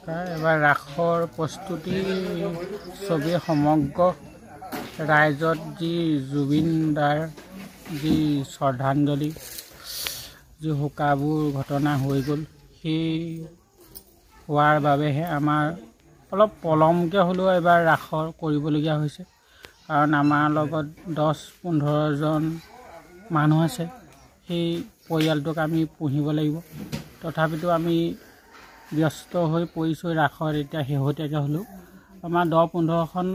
নমস্কাৰ। এবাৰ ৰাসৰ প্ৰস্তুতি ছবি সমগ্ৰ ৰাইজত যি জুবিন দাৰ যি শ্ৰদ্ধাঞ্জলি যি শোকাবোৰ ঘটনা হৈ গ'ল, সেই হোৱাৰ বাবেহে আমাৰ অলপ পলমকৈ হ'লেও এবাৰ ৰাসৰ কৰিবলগীয়া হৈছে। কাৰণ আমাৰ লগত 10-15জন মানুহ আছে, সেই পৰিয়ালটোক আমি পুহিব লাগিব। তথাপিতো আমি ব্যস্ত হৈ পৰিছোঁ ৰাসৰ এতিয়া শেহতীয়াকৈ হ'লেও আমাৰ 10-15খন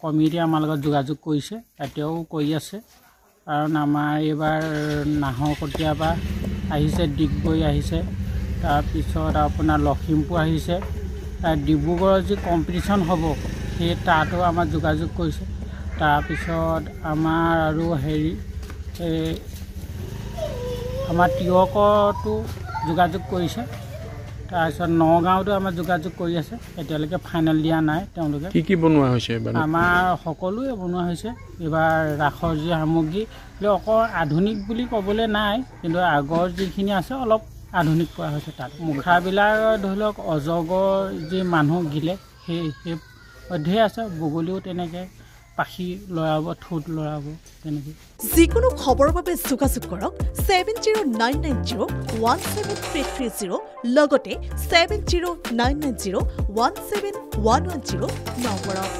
কমিটি আমাৰ লগত যোগাযোগ কৰিছে, এতিয়াও কৰি আছে। কাৰণ আমাৰ এইবাৰ নাহৰকটীয়াৰ পৰা আহিছে, ডিগবৈ আহিছে, তাৰপিছত আপোনাৰ লখিমপুৰ আহিছে, ডিব্ৰুগড়ৰ যি কম্পিটিশ্যন হ'ব সেই তাতো আমাৰ যোগাযোগ কৰিছে। তাৰপিছত আমাৰ আৰু আমাৰ তিয়কতো যোগাযোগ কৰিছে, তাৰপিছত নগাঁৱতো আমাৰ যোগাযোগ কৰি আছে। এতিয়ালৈকে ফাইনেল দিয়া নাই তেওঁলোকে। কি বনোৱা হৈছে? আমাৰ সকলোৱে বনোৱা হৈছে এইবাৰ ৰাসৰ যি সামগ্ৰী, অকল আধুনিক বুলি ক'বলৈ নাই, কিন্তু আগৰ যিখিনি আছে অলপ আধুনিক কৰা হৈছে। তাত মুখাবিলাক ধৰি লওক অজগৰ যি মানুহ গিলে সেই অধ্যয় আছে, বগলীও তেনেকৈ পাখি লৰাব, ঠোঁট লৰাব তেনেকৈ। যিকোনো খবৰৰ বাবে যোগাযোগ কৰক 7099017330 লগতে 7099017110 নম্বৰত।